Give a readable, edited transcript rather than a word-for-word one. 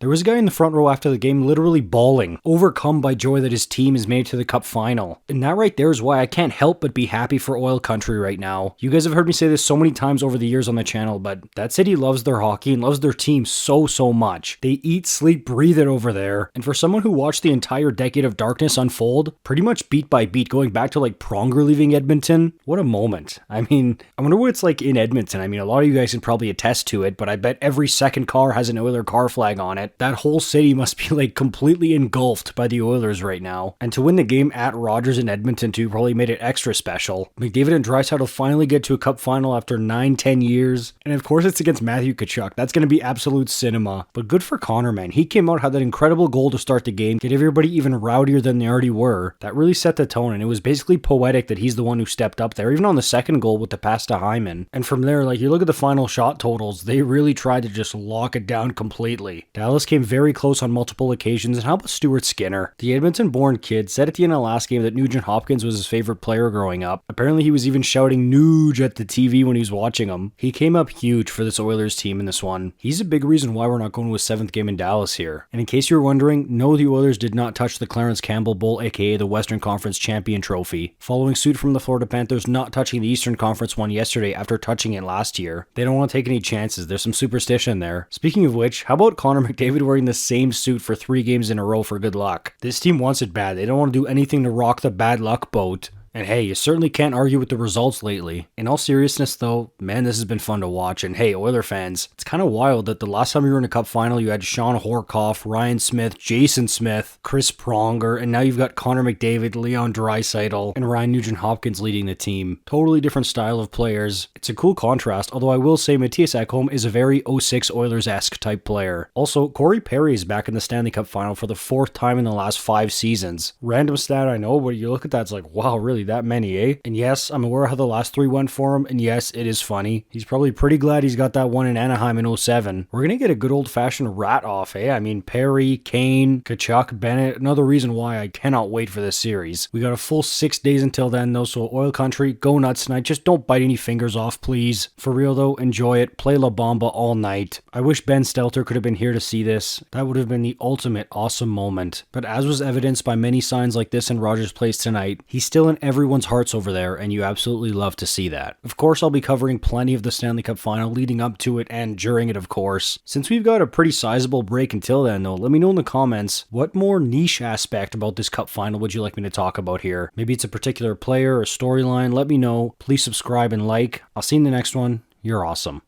There was a guy in the front row after the game literally bawling, overcome by joy that his team is made to the Cup final. And that right there is why I can't help but be happy for Oil Country right now. You guys have heard me say this so many times over the years on the channel, but that city loves their hockey and loves their team so much. They eat, sleep, breathe it over there. And for someone who watched the entire decade of darkness unfold, pretty much beat by beat, going back to like Pronger leaving Edmonton, what a moment. I mean, I wonder what it's like in Edmonton. I mean, a lot of you guys can probably attest to it, but I bet every second car has an Oiler car flag on it. That whole city must be like completely engulfed by the Oilers right now. And to win the game at Rogers in Edmonton too probably made it extra special. McDavid and Draisaitl finally get to a Cup final after 9-10 years. And of course it's against Matthew Tkachuk. That's going to be absolute cinema. But good for Connor, man. He came out, had that incredible goal to start the game, get everybody even rowdier than they already were. That really set the tone, and it was basically poetic that he's the one who stepped up there, even on the second goal with the pass to Hyman. And from there, like, you look at the final shot totals, they really tried to just lock it down completely. Dallas came very close on multiple occasions, and how about Stuart Skinner? The Edmonton-born kid said at the end of the last game that Nugent Hopkins was his favorite player growing up. Apparently he was even shouting Nuge at the TV when he was watching him. He came up huge for this Oilers team in this one. He's a big reason why we're not going to a 7th game in Dallas here. And in case you were wondering, no, the Oilers did not touch the Clarence Campbell Bowl, aka the Western Conference Champion Trophy, following suit from the Florida Panthers not touching the Eastern Conference one yesterday after touching it last year. They don't want to take any chances. There's some superstition there. Speaking of which, how about Connor McDavid wearing the same suit for 3 games in a row for good luck? This team wants it bad. They don't want to do anything to rock the bad luck boat. And hey, you certainly can't argue with the results lately. In all seriousness though, man, this has been fun to watch. And hey, Oiler fans, it's kind of wild that the last time you were in a Cup final, you had Sean Horkoff, Ryan Smith, Jason Smith, Chris Pronger, and now you've got Connor McDavid, Leon Draisaitl, and Ryan Nugent-Hopkins leading the team. Totally different style of players. It's a cool contrast, although I will say Matthias Ekholm is a very 06 Oilers-esque type player. Also, Corey Perry is back in the Stanley Cup final for the 4th time in the last 5 seasons. Random stat, I know, but you look at that, it's like, wow, really? That many, eh? And yes, I'm aware how the last 3 went for him, and yes, it is funny. He's probably pretty glad he's got that one in Anaheim in 07. We're gonna get a good old-fashioned rat off, eh? I mean, Perry, Kane, Tkachuk, Bennett, another reason why I cannot wait for this series. We got a full 6 days until then, though, so Oil Country, go nuts tonight. Just don't bite any fingers off, please. For real, though, enjoy it. Play La Bamba all night. I wish Ben Stelter could have been here to see this. That would have been the ultimate awesome moment. But as was evidenced by many signs like this in Rogers Place tonight, he's still in everyone's hearts over there, and you absolutely love to see that. Of course, I'll be covering plenty of the Stanley Cup final leading up to it and during it, of course. Since we've got a pretty sizable break until then, though, let me know in the comments what more niche aspect about this Cup final would you like me to talk about here. Maybe it's a particular player or storyline. Let me know. Please subscribe and like. I'll see you in the next one. You're awesome.